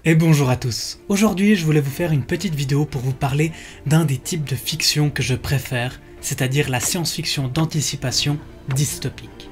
Et bonjour à tous. Aujourd'hui, je voulais vous faire une petite vidéo pour vous parler d'un des types de fiction que je préfère, c'est-à-dire la science-fiction d'anticipation dystopique.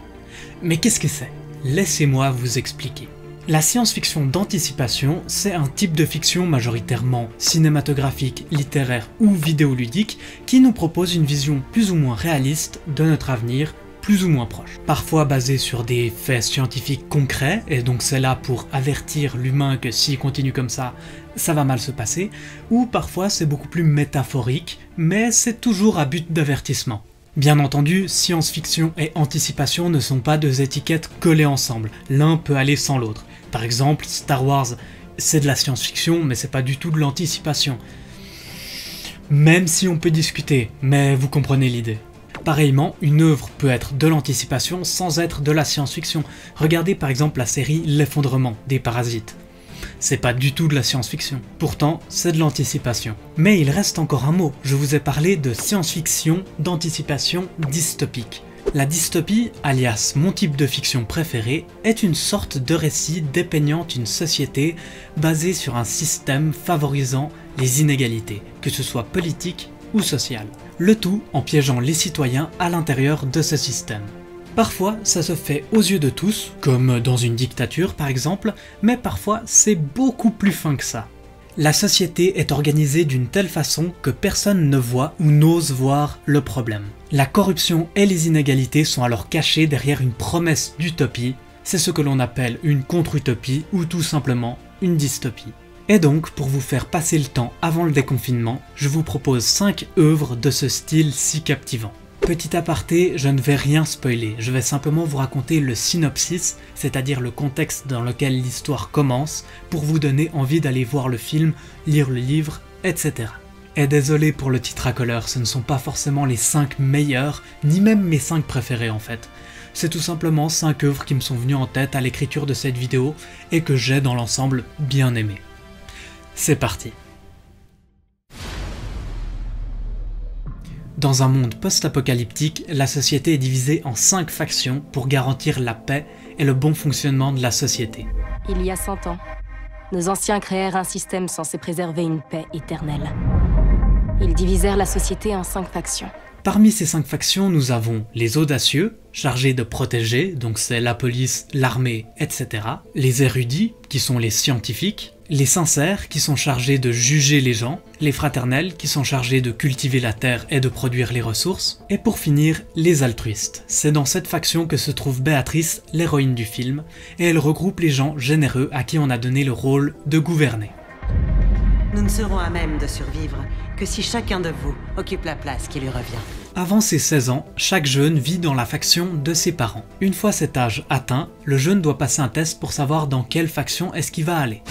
Mais qu'est-ce que c'est? Laissez-moi vous expliquer. La science-fiction d'anticipation, c'est un type de fiction majoritairement cinématographique, littéraire ou vidéoludique qui nous propose une vision plus ou moins réaliste de notre avenir, plus ou moins proche. Parfois basée sur des faits scientifiques concrets, et donc c'est là pour avertir l'humain que s'il continue comme ça va mal se passer, ou parfois c'est beaucoup plus métaphorique, mais c'est toujours à but d'avertissement. Bien entendu, science-fiction et anticipation ne sont pas deux étiquettes collées ensemble, l'un peut aller sans l'autre. Par exemple, Star Wars, c'est de la science-fiction, mais c'est pas du tout de l'anticipation. Même si on peut discuter, mais vous comprenez l'idée. Pareillement, une œuvre peut être de l'anticipation sans être de la science-fiction. Regardez par exemple la série L'effondrement des Parasites. C'est pas du tout de la science-fiction. Pourtant, c'est de l'anticipation. Mais il reste encore un mot. Je vous ai parlé de science-fiction d'anticipation dystopique. La dystopie, alias mon type de fiction préféré, est une sorte de récit dépeignant une société basée sur un système favorisant les inégalités, que ce soit politique ou sociale. Le tout en piégeant les citoyens à l'intérieur de ce système. Parfois, ça se fait aux yeux de tous, comme dans une dictature par exemple, mais parfois c'est beaucoup plus fin que ça. La société est organisée d'une telle façon que personne ne voit ou n'ose voir le problème. La corruption et les inégalités sont alors cachées derrière une promesse d'utopie, c'est ce que l'on appelle une contre-utopie ou tout simplement une dystopie. Et donc, pour vous faire passer le temps avant le déconfinement, je vous propose 5 œuvres de ce style si captivant. Petit aparté, je ne vais rien spoiler, je vais simplement vous raconter le synopsis, c'est-à-dire le contexte dans lequel l'histoire commence, pour vous donner envie d'aller voir le film, lire le livre, etc. Et désolé pour le titre à couleur, ce ne sont pas forcément les 5 meilleurs, ni même mes 5 préférés en fait. C'est tout simplement 5 œuvres qui me sont venues en tête à l'écriture de cette vidéo, et que j'ai dans l'ensemble bien aimées. C'est parti. Dans un monde post-apocalyptique, la société est divisée en 5 factions pour garantir la paix et le bon fonctionnement de la société. Il y a 100 ans, nos anciens créèrent un système censé préserver une paix éternelle. Ils divisèrent la société en 5 factions. Parmi ces 5 factions, nous avons les audacieux, chargés de protéger, donc c'est la police, l'armée, etc. Les érudits, qui sont les scientifiques. Les sincères, qui sont chargés de juger les gens. Les fraternels, qui sont chargés de cultiver la terre et de produire les ressources. Et pour finir, les altruistes. C'est dans cette faction que se trouve Béatrice, l'héroïne du film, et elle regroupe les gens généreux à qui on a donné le rôle de gouverner. Nous ne serons à même de survivre que si chacun de vous occupe la place qui lui revient. Avant ses 16 ans, chaque jeune vit dans la faction de ses parents. Une fois cet âge atteint, le jeune doit passer un test pour savoir dans quelle faction est-ce qu'il va aller.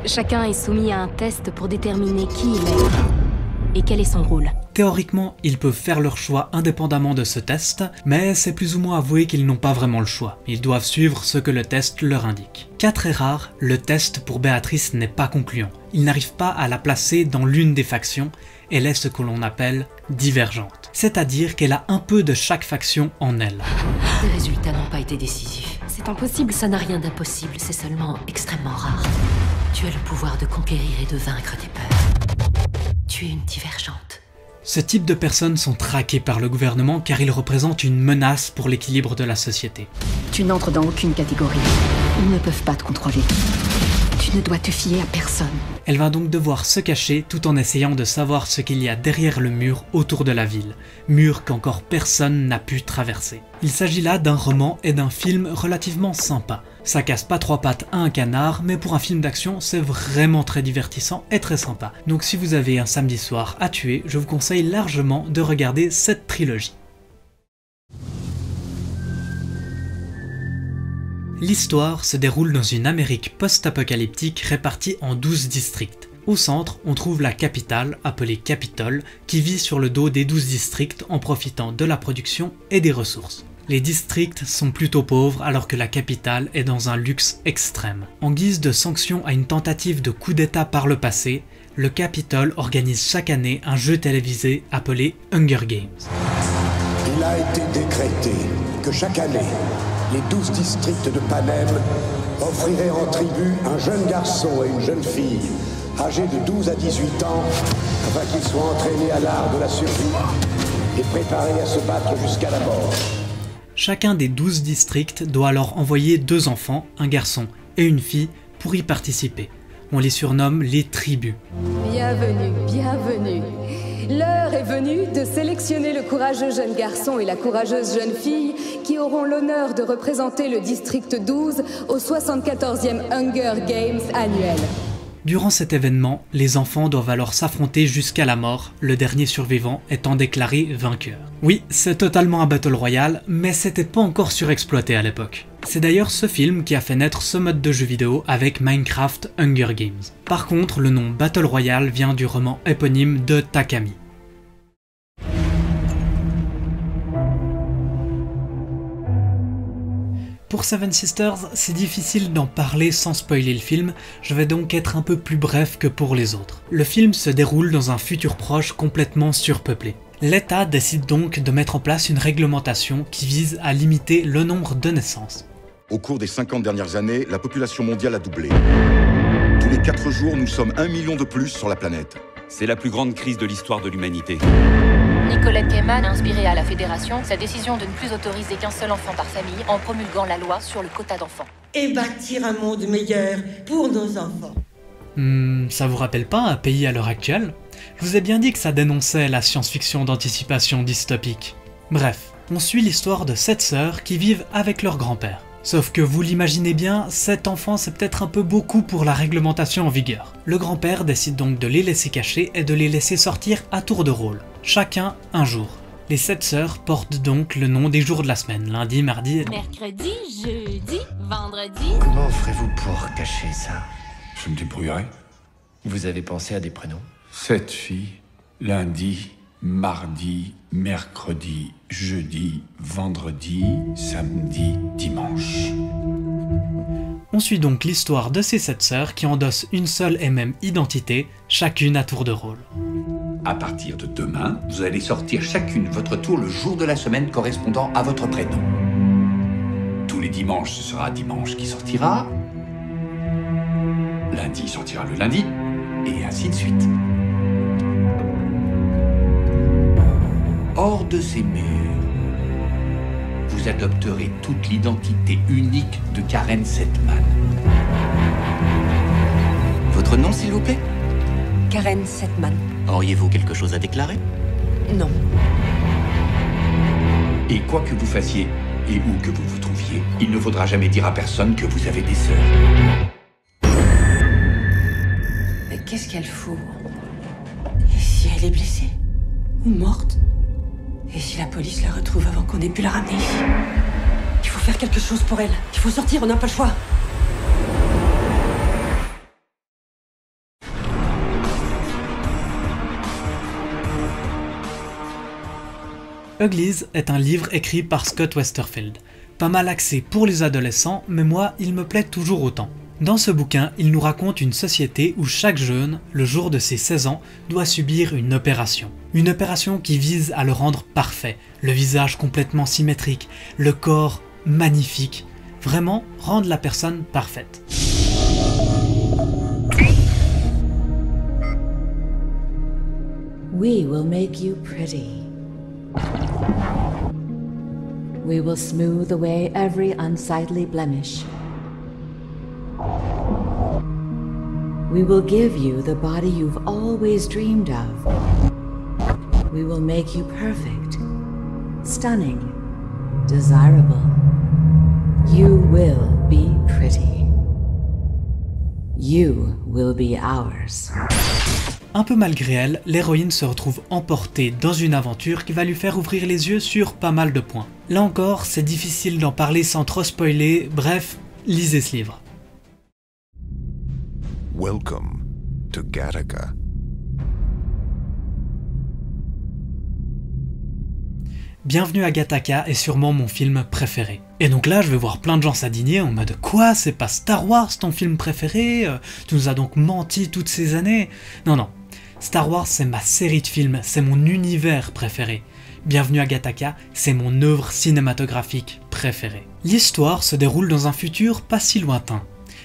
Chacun est soumis à un test pour déterminer qui il est et quel est son rôle. Théoriquement, ils peuvent faire leur choix indépendamment de ce test, mais c'est plus ou moins avoué qu'ils n'ont pas vraiment le choix. Ils doivent suivre ce que le test leur indique. Cas très rare, le test pour Béatrice n'est pas concluant. Il n'arrive pas à la placer dans l'une des factions, elle est ce que l'on appelle divergente. C'est-à-dire qu'elle a un peu de chaque faction en elle. Les résultats n'ont pas été décisifs. C'est impossible. Ça n'a rien d'impossible, c'est seulement extrêmement rare. Tu as le pouvoir de conquérir et de vaincre tes peurs. Tu es une divergente. Ce type de personnes sont traquées par le gouvernement car ils représentent une menace pour l'équilibre de la société. Tu n'entres dans aucune catégorie. Ils ne peuvent pas te contrôler. Tu ne dois te fier à personne. Elle va donc devoir se cacher tout en essayant de savoir ce qu'il y a derrière le mur autour de la ville, mur qu'encore personne n'a pu traverser. Il s'agit là d'un roman et d'un film relativement sympa. Ça casse pas 3 pattes à un canard, mais pour un film d'action, c'est vraiment très divertissant et très sympa. Donc si vous avez un samedi soir à tuer, je vous conseille largement de regarder cette trilogie. L'histoire se déroule dans une Amérique post-apocalyptique répartie en 12 districts. Au centre, on trouve la capitale, appelée Capitole, qui vit sur le dos des 12 districts en profitant de la production et des ressources. Les districts sont plutôt pauvres alors que la capitale est dans un luxe extrême. En guise de sanction à une tentative de coup d'État par le passé, le Capitole organise chaque année un jeu télévisé appelé Hunger Games. Il a été décrété que chaque année, les 12 districts de Panem offrirait en tribu un jeune garçon et une jeune fille, âgés de 12 à 18 ans, afin qu'ils soient entraînés à l'art de la survie et préparés à se battre jusqu'à la mort. Chacun des 12 districts doit alors envoyer 2 enfants, un garçon et une fille, pour y participer. On les surnomme les tribus. Bienvenue, bienvenue. L'heure est venue de sélectionner le courageux jeune garçon et la courageuse jeune fille qui auront l'honneur de représenter le district 12 au 74e Hunger Games annuel. Durant cet événement, les enfants doivent alors s'affronter jusqu'à la mort, le dernier survivant étant déclaré vainqueur. Oui, c'est totalement un Battle Royale, mais c'était pas encore surexploité à l'époque. C'est d'ailleurs ce film qui a fait naître ce mode de jeu vidéo avec Minecraft Hunger Games. Par contre, le nom Battle Royale vient du roman éponyme de Takami. Pour Seven Sisters, c'est difficile d'en parler sans spoiler le film, je vais donc être un peu plus bref que pour les autres. Le film se déroule dans un futur proche complètement surpeuplé. L'État décide donc de mettre en place une réglementation qui vise à limiter le nombre de naissances. Au cours des 50 dernières années, la population mondiale a doublé. Tous les 4 jours, nous sommes 1 million de plus sur la planète. C'est la plus grande crise de l'histoire de l'humanité. Nicolette Gaiman a inspiré à la Fédération sa décision de ne plus autoriser qu'un seul enfant par famille en promulguant la loi sur le quota d'enfants. Et bâtir un monde meilleur pour nos enfants. Ça vous rappelle pas un pays à l'heure actuelle? Je vous ai bien dit que ça dénonçait la science-fiction d'anticipation dystopique. Bref, on suit l'histoire de 7 sœurs qui vivent avec leur grand-père. Sauf que vous l'imaginez bien, 7 enfants c'est peut-être un peu beaucoup pour la réglementation en vigueur. Le grand-père décide donc de les laisser cacher et de les laisser sortir à tour de rôle, chacun un jour. Les 7 sœurs portent donc le nom des jours de la semaine, lundi, mardi... Mercredi, jeudi, vendredi... Comment ferez-vous pour cacher ça? Je me débrouillerai. Vous avez pensé à des prénoms? 7 filles, lundi, mardi, mercredi, jeudi, vendredi, samedi, dimanche. On suit donc l'histoire de ces 7 sœurs qui endossent une seule et même identité, chacune à tour de rôle. À partir de demain, vous allez sortir chacune votre tour le jour de la semaine correspondant à votre prénom. Tous les dimanches, ce sera dimanche qui sortira. Lundi sortira le lundi, et ainsi de suite. Hors de ces murs, vous adopterez toute l'identité unique de Karen Setman. Votre nom, s'il vous plaît? Karen Setman. Auriez-vous quelque chose à déclarer? Non. Et quoi que vous fassiez, et où que vous vous trouviez, il ne faudra jamais dire à personne que vous avez des sœurs. Mais qu'est-ce qu'elle fout? Et si elle est blessée? Ou morte? Et si la police la retrouve avant qu'on ait pu la ramener ici? Il faut faire quelque chose pour elle. Il faut sortir, on n'a pas le choix. Uglies est un livre écrit par Scott Westerfeld. Pas mal axé pour les adolescents, mais moi, il me plaît toujours autant. Dans ce bouquin, il nous raconte une société où chaque jeune, le jour de ses 16 ans, doit subir une opération. Une opération qui vise à le rendre parfait, le visage complètement symétrique, le corps magnifique, vraiment rendre la personne parfaite. We will make you pretty. We will smooth away every unsightly blemish. We will give you the body you've always dreamed of. We will make you perfect, stunning, desirable. You will be pretty. You will be ours. Un peu malgré elle, l'héroïne se retrouve emportée dans une aventure qui va lui faire ouvrir les yeux sur pas mal de points. Là encore, c'est difficile d'en parler sans trop spoiler, bref, lisez ce livre. Welcome to Gattaca. Bienvenue à Gattaca est sûrement mon film préféré. Et donc là, je vais voir plein de gens s'indigner en mode « Quoi, c'est pas Star Wars ton film préféré? Tu nous as donc menti toutes ces années ?» Non, non. Star Wars, c'est ma série de films, c'est mon univers préféré. Bienvenue à Gataca, c'est mon œuvre cinématographique préférée. L'histoire se déroule dans un futur pas si lointain.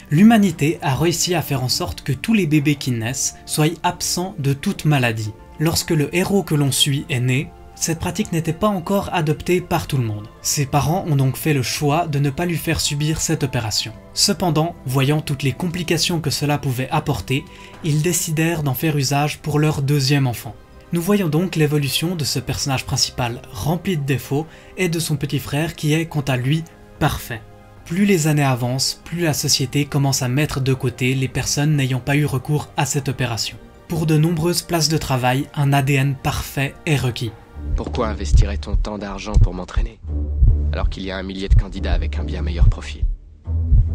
L'humanité a réussi à faire en sorte que tous les bébés qui naissent soient absents de toute maladie. Lorsque le héros que l'on suit est né, cette pratique n'était pas encore adoptée par tout le monde. Ses parents ont donc fait le choix de ne pas lui faire subir cette opération. Cependant, voyant toutes les complications que cela pouvait apporter, ils décidèrent d'en faire usage pour leur deuxième enfant. Nous voyons donc l'évolution de ce personnage principal rempli de défauts et de son petit frère qui est quant à lui parfait. Plus les années avancent, plus la société commence à mettre de côté les personnes n'ayant pas eu recours à cette opération. Pour de nombreuses places de travail, un ADN parfait est requis. Pourquoi investirait-on tant d'argent pour m'entraîner, alors qu'il y a un millier de candidats avec un bien meilleur profil?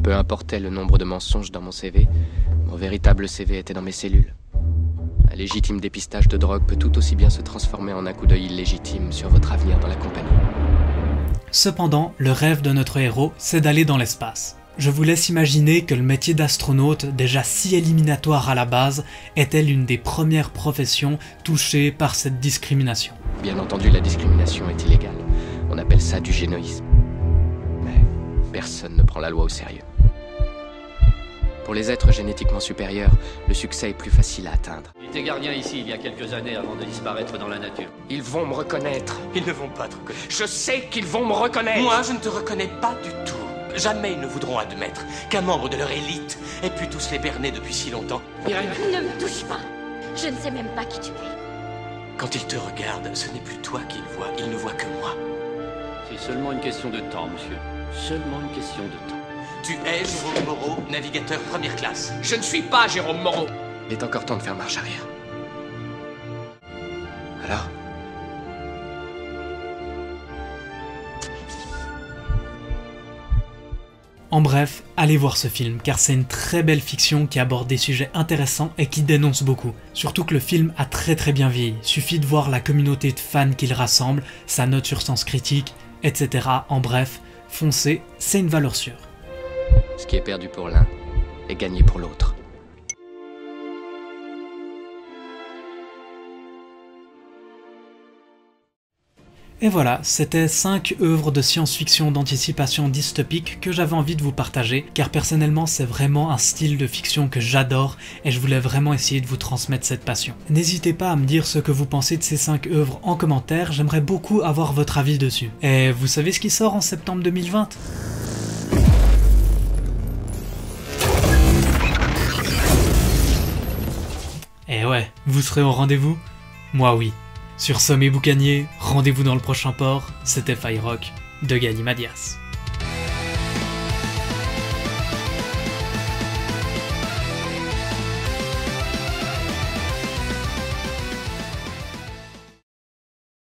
Peu importait le nombre de mensonges dans mon CV, mon véritable CV était dans mes cellules. Un légitime dépistage de drogue peut tout aussi bien se transformer en un coup d'œil illégitime sur votre avenir dans la compagnie. Cependant, le rêve de notre héros, c'est d'aller dans l'espace. Je vous laisse imaginer que le métier d'astronaute, déjà si éliminatoire à la base, était l'une des premières professions touchées par cette discrimination. Bien entendu, la discrimination est illégale. On appelle ça du génoïsme. Mais personne ne prend la loi au sérieux. Pour les êtres génétiquement supérieurs, le succès est plus facile à atteindre. J'étais gardien ici il y a quelques années avant de disparaître dans la nature. Ils vont me reconnaître. Ils ne vont pas te reconnaître. Je sais qu'ils vont me reconnaître. Moi, je ne te reconnais pas du tout. Jamais ils ne voudront admettre qu'un membre de leur élite ait pu tous les berner depuis si longtemps. Irène, ne me touche pas. Je ne sais même pas qui tu es. Quand ils te regardent, ce n'est plus toi qu'ils voient, ils ne voient que moi. C'est seulement une question de temps, monsieur. Seulement une question de temps. Tu es Jérôme Moreau, navigateur première classe. Je ne suis pas Jérôme Moreau. Il est encore temps de faire marche arrière. Alors ? En bref, allez voir ce film, car c'est une très belle fiction qui aborde des sujets intéressants et qui dénonce beaucoup. Surtout que le film a très bien vieilli, suffit de voir la communauté de fans qu'il rassemble, sa note sur Sens Critique, etc. En bref, foncez, c'est une valeur sûre. Ce qui est perdu pour l'un est gagné pour l'autre. Et voilà, c'était 5 œuvres de science-fiction d'anticipation dystopique que j'avais envie de vous partager, car personnellement c'est vraiment un style de fiction que j'adore et je voulais vraiment essayer de vous transmettre cette passion. N'hésitez pas à me dire ce que vous pensez de ces 5 œuvres en commentaire, j'aimerais beaucoup avoir votre avis dessus. Et vous savez ce qui sort en septembre 2020 ? Eh ouais, vous serez au rendez-vous ? Moi oui. Sur ce mes boucaniers, rendez-vous dans le prochain port, c'était Firerock de Galimadias.